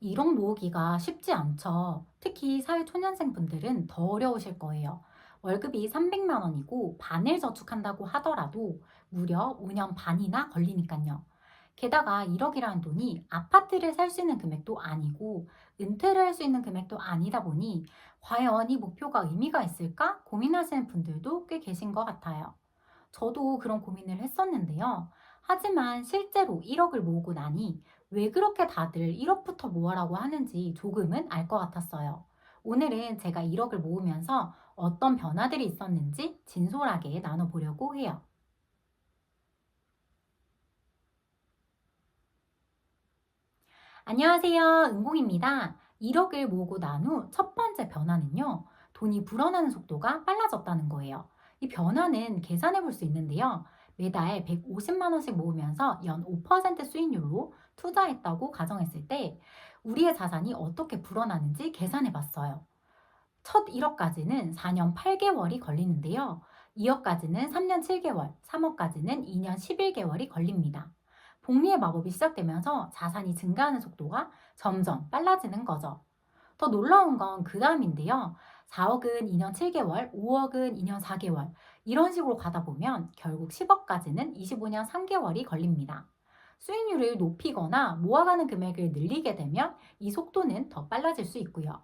1억 모으기가 쉽지 않죠. 특히 사회초년생 분들은 더 어려우실 거예요. 월급이 300만 원이고 반을 저축한다고 하더라도 무려 5년 반이나 걸리니까요. 게다가 1억이라는 돈이 아파트를 살 수 있는 금액도 아니고 은퇴를 할 수 있는 금액도 아니다 보니 과연 이 목표가 의미가 있을까 고민하시는 분들도 꽤 계신 것 같아요. 저도 그런 고민을 했었는데요. 하지만 실제로 1억을 모으고 나니 왜 그렇게 다들 1억부터 모으라고 하는지 조금은 알 것 같았어요. 오늘은 제가 1억을 모으면서 어떤 변화들이 있었는지 진솔하게 나눠보려고 해요. 안녕하세요. 은공입니다. 1억을 모으고 난 후 첫 번째 변화는요. 돈이 불어나는 속도가 빨라졌다는 거예요. 이 변화는 계산해 볼 수 있는데요. 매달 150만 원씩 모으면서 연 5% 수익률로 투자했다고 가정했을 때 우리의 자산이 어떻게 불어나는지 계산해 봤어요. 첫 1억까지는 4년 8개월이 걸리는데요. 2억까지는 3년 7개월, 3억까지는 2년 11개월이 걸립니다. 복리의 마법이 시작되면서 자산이 증가하는 속도가 점점 빨라지는 거죠. 더 놀라운 건 그 다음인데요. 4억은 2년 7개월, 5억은 2년 4개월, 이런 식으로 가다 보면 결국 10억까지는 25년 3개월이 걸립니다. 수익률을 높이거나 모아가는 금액을 늘리게 되면 이 속도는 더 빨라질 수 있고요.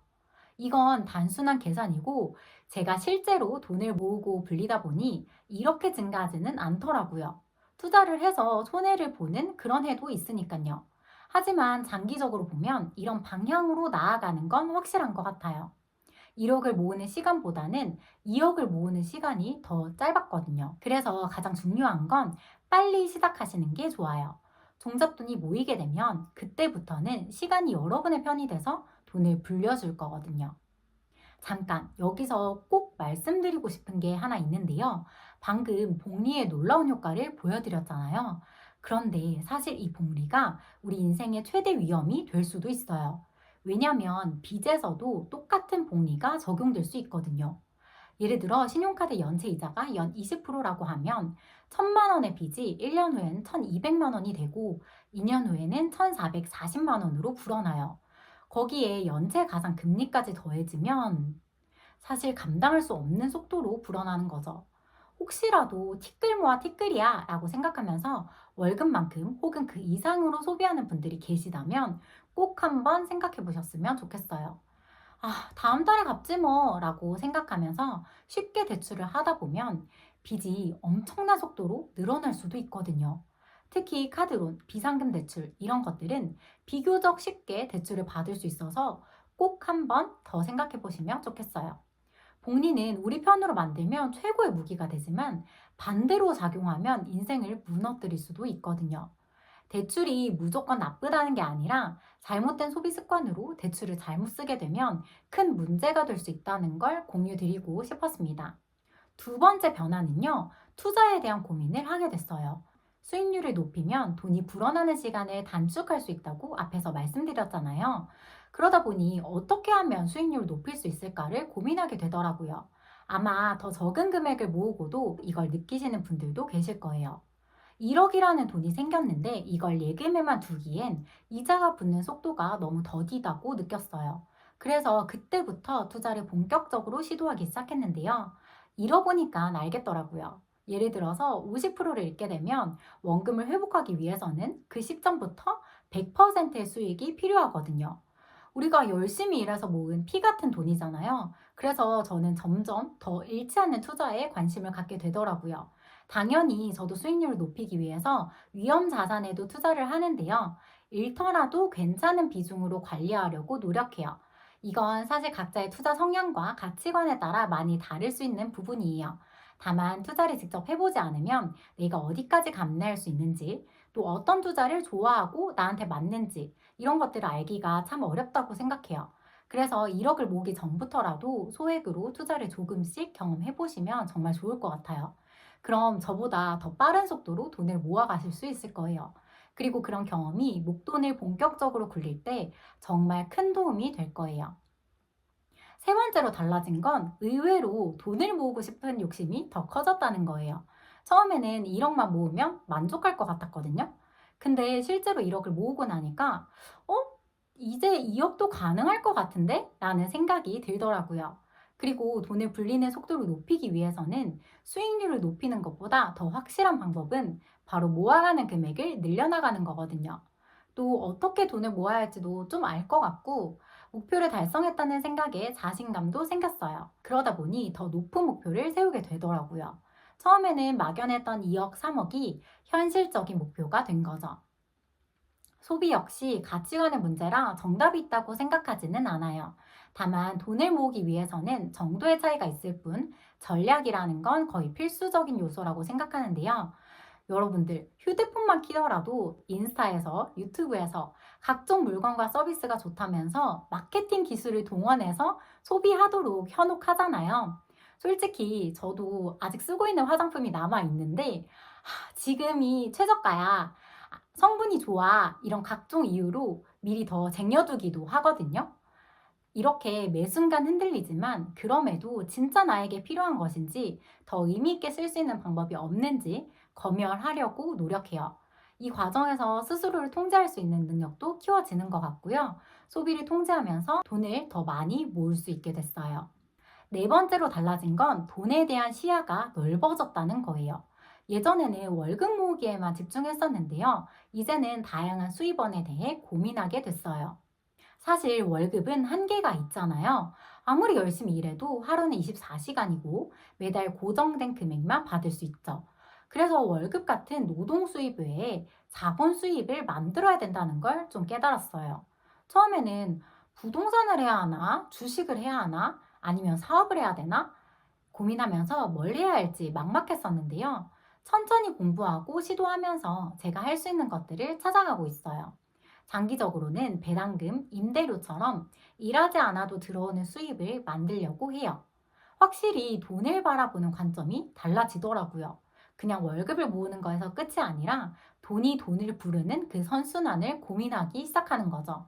이건 단순한 계산이고 제가 실제로 돈을 모으고 불리다 보니 이렇게 증가하지는 않더라고요. 투자를 해서 손해를 보는 그런 해도 있으니까요. 하지만 장기적으로 보면 이런 방향으로 나아가는 건 확실한 것 같아요. 1억을 모으는 시간보다는 2억을 모으는 시간이 더 짧았거든요. 그래서 가장 중요한 건 빨리 시작하시는 게 좋아요. 종잣돈이 모이게 되면 그때부터는 시간이 여러분의 편이 돼서 돈을 불려줄 거거든요. 잠깐 여기서 꼭 말씀드리고 싶은 게 하나 있는데요. 방금 복리의 놀라운 효과를 보여드렸잖아요. 그런데 사실 이 복리가 우리 인생의 최대 위험이 될 수도 있어요. 왜냐하면 빚에서도 똑같은 복리가 적용될 수 있거든요. 예를 들어 신용카드 연체 이자가 연 20%라고 하면 1,000만 원의 빚이 1년 후에는 1,200만 원이 되고 2년 후에는 1,440만 원으로 불어나요. 거기에 연체 가상 금리까지 더해지면 사실 감당할 수 없는 속도로 불어나는 거죠. 혹시라도 티끌 모아 티끌이야 라고 생각하면서 월급만큼 혹은 그 이상으로 소비하는 분들이 계시다면 꼭 한번 생각해 보셨으면 좋겠어요. 아, 다음 달에 갚지 뭐 라고 생각하면서 쉽게 대출을 하다 보면 빚이 엄청난 속도로 늘어날 수도 있거든요. 특히 카드론, 비상금 대출 이런 것들은 비교적 쉽게 대출을 받을 수 있어서 꼭 한번 더 생각해 보시면 좋겠어요. 복리는 우리 편으로 만들면 최고의 무기가 되지만 반대로 작용하면 인생을 무너뜨릴 수도 있거든요. 대출이 무조건 나쁘다는 게 아니라 잘못된 소비 습관으로 대출을 잘못 쓰게 되면 큰 문제가 될 수 있다는 걸 공유드리고 싶었습니다. 두 번째 변화는요, 투자에 대한 고민을 하게 됐어요. 수익률을 높이면 돈이 불어나는 시간을 단축할 수 있다고 앞에서 말씀드렸잖아요. 그러다 보니 어떻게 하면 수익률을 높일 수 있을까를 고민하게 되더라고요. 아마 더 적은 금액을 모으고도 이걸 느끼시는 분들도 계실 거예요. 1억이라는 돈이 생겼는데 이걸 예금에만 두기엔 이자가 붙는 속도가 너무 더디다고 느꼈어요. 그래서 그때부터 투자를 본격적으로 시도하기 시작했는데요. 잃어보니까 알겠더라고요. 예를 들어서 50%를 잃게 되면 원금을 회복하기 위해서는 그 시점부터 100%의 수익이 필요하거든요. 우리가 열심히 일해서 모은 피 같은 돈이잖아요. 그래서 저는 점점 더 잃지 않는 투자에 관심을 갖게 되더라고요. 당연히 저도 수익률을 높이기 위해서 위험 자산에도 투자를 하는데요. 잃더라도 괜찮은 비중으로 관리하려고 노력해요. 이건 사실 각자의 투자 성향과 가치관에 따라 많이 다를 수 있는 부분이에요. 다만 투자를 직접 해보지 않으면 내가 어디까지 감내할 수 있는지, 또 어떤 투자를 좋아하고 나한테 맞는지, 이런 것들을 알기가 참 어렵다고 생각해요. 그래서 1억을 모으기 전부터라도 소액으로 투자를 조금씩 경험해 보시면 정말 좋을 것 같아요. 그럼 저보다 더 빠른 속도로 돈을 모아 가실 수 있을 거예요. 그리고 그런 경험이 목돈을 본격적으로 굴릴 때 정말 큰 도움이 될 거예요. 세 번째로 달라진 건 의외로 돈을 모으고 싶은 욕심이 더 커졌다는 거예요. 처음에는 1억만 모으면 만족할 것 같았거든요. 근데 실제로 1억을 모으고 나니까, 어? 이제 2억도 가능할 것 같은데? 라는 생각이 들더라고요. 그리고 돈을 불리는 속도를 높이기 위해서는 수익률을 높이는 것보다 더 확실한 방법은 바로 모아가는 금액을 늘려나가는 거거든요. 또 어떻게 돈을 모아야 할지도 좀 알 것 같고, 목표를 달성했다는 생각에 자신감도 생겼어요. 그러다 보니 더 높은 목표를 세우게 되더라고요. 처음에는 막연했던 2억, 3억이 현실적인 목표가 된 거죠. 소비 역시 가치관의 문제라 정답이 있다고 생각하지는 않아요. 다만 돈을 모으기 위해서는 정도의 차이가 있을 뿐 전략이라는 건 거의 필수적인 요소라고 생각하는데요. 여러분들 휴대폰만 키더라도 인스타에서 유튜브에서 각종 물건과 서비스가 좋다면서 마케팅 기술을 동원해서 소비하도록 현혹하잖아요. 솔직히 저도 아직 쓰고 있는 화장품이 남아 있는데 지금이 최저가야. 성분이 좋아. 이런 각종 이유로 미리 더 쟁여두기도 하거든요. 이렇게 매 순간 흔들리지만 그럼에도 진짜 나에게 필요한 것인지 더 의미 있게 쓸 수 있는 방법이 없는지 검열하려고 노력해요. 이 과정에서 스스로를 통제할 수 있는 능력도 키워지는 것 같고요. 소비를 통제하면서 돈을 더 많이 모을 수 있게 됐어요. 네 번째로 달라진 건 돈에 대한 시야가 넓어졌다는 거예요. 예전에는 월급 모으기에만 집중했었는데요. 이제는 다양한 수입원에 대해 고민하게 됐어요. 사실 월급은 한계가 있잖아요. 아무리 열심히 일해도 하루는 24시간이고 매달 고정된 금액만 받을 수 있죠. 그래서 월급 같은 노동 수입 외에 자본 수입을 만들어야 된다는 걸 좀 깨달았어요. 처음에는 부동산을 해야 하나, 주식을 해야 하나, 아니면 사업을 해야 되나 고민하면서 뭘 해야 할지 막막했었는데요. 천천히 공부하고 시도하면서 제가 할 수 있는 것들을 찾아가고 있어요. 장기적으로는 배당금, 임대료처럼 일하지 않아도 들어오는 수입을 만들려고 해요. 확실히 돈을 바라보는 관점이 달라지더라고요. 그냥 월급을 모으는 거에서 끝이 아니라 돈이 돈을 부르는 그 선순환을 고민하기 시작하는 거죠.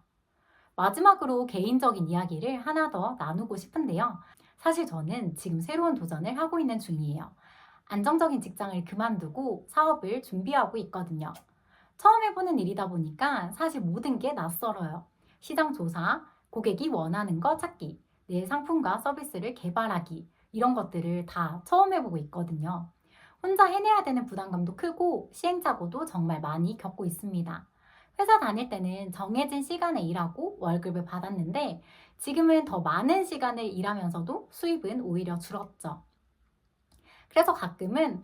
마지막으로 개인적인 이야기를 하나 더 나누고 싶은데요. 사실 저는 지금 새로운 도전을 하고 있는 중이에요. 안정적인 직장을 그만두고 사업을 준비하고 있거든요. 처음 해보는 일이다 보니까 사실 모든 게 낯설어요. 시장 조사, 고객이 원하는 거 찾기, 내 상품과 서비스를 개발하기, 이런 것들을 다 처음 해보고 있거든요. 혼자 해내야 되는 부담감도 크고 시행착오도 정말 많이 겪고 있습니다. 회사 다닐 때는 정해진 시간에 일하고 월급을 받았는데 지금은 더 많은 시간을 일하면서도 수입은 오히려 줄었죠. 그래서 가끔은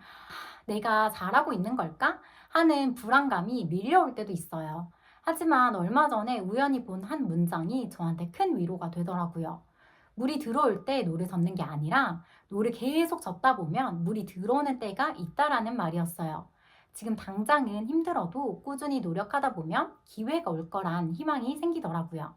내가 잘하고 있는 걸까? 하는 불안감이 밀려올 때도 있어요. 하지만 얼마 전에 우연히 본 한 문장이 저한테 큰 위로가 되더라고요. 물이 들어올 때 노를 젓는 게 아니라 노를 계속 젓다 보면 물이 들어오는 때가 있다라는 말이었어요. 지금 당장은 힘들어도 꾸준히 노력하다 보면 기회가 올 거란 희망이 생기더라고요.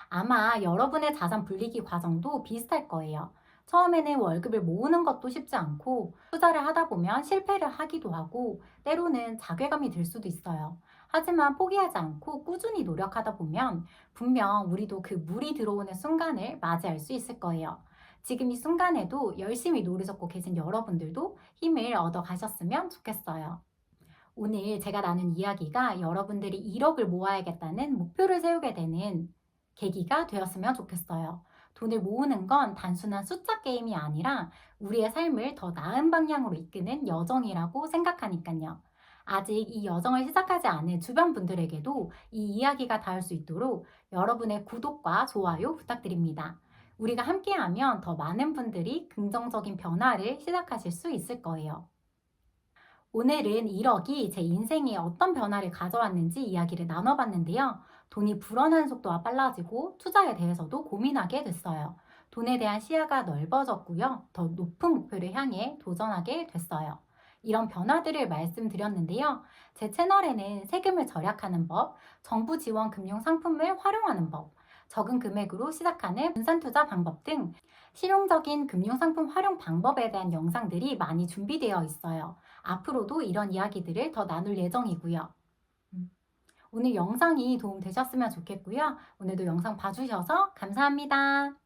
아마 여러분의 자산 불리기 과정도 비슷할 거예요. 처음에는 월급을 모으는 것도 쉽지 않고 투자를 하다 보면 실패를 하기도 하고 때로는 자괴감이 들 수도 있어요. 하지만 포기하지 않고 꾸준히 노력하다 보면 분명 우리도 그 물이 들어오는 순간을 맞이할 수 있을 거예요. 지금 이 순간에도 열심히 노력하고 계신 여러분들도 힘을 얻어 가셨으면 좋겠어요. 오늘 제가 나눈 이야기가 여러분들이 1억을 모아야겠다는 목표를 세우게 되는 계기가 되었으면 좋겠어요. 돈을 모으는 건 단순한 숫자 게임이 아니라 우리의 삶을 더 나은 방향으로 이끄는 여정이라고 생각하니까요. 아직 이 여정을 시작하지 않은 주변 분들에게도 이 이야기가 닿을 수 있도록 여러분의 구독과 좋아요 부탁드립니다. 우리가 함께하면 더 많은 분들이 긍정적인 변화를 시작하실 수 있을 거예요. 오늘은 1억이 제 인생에 어떤 변화를 가져왔는지 이야기를 나눠봤는데요. 돈이 불어나는 속도가 빨라지고 투자에 대해서도 고민하게 됐어요. 돈에 대한 시야가 넓어졌고요. 더 높은 목표를 향해 도전하게 됐어요. 이런 변화들을 말씀드렸는데요. 제 채널에는 세금을 절약하는 법, 정부 지원 금융 상품을 활용하는 법, 적은 금액으로 시작하는 분산 투자 방법 등 실용적인 금융 상품 활용 방법에 대한 영상들이 많이 준비되어 있어요. 앞으로도 이런 이야기들을 더 나눌 예정이고요. 오늘 영상이 도움 되셨으면 좋겠고요. 오늘도 영상 봐주셔서 감사합니다.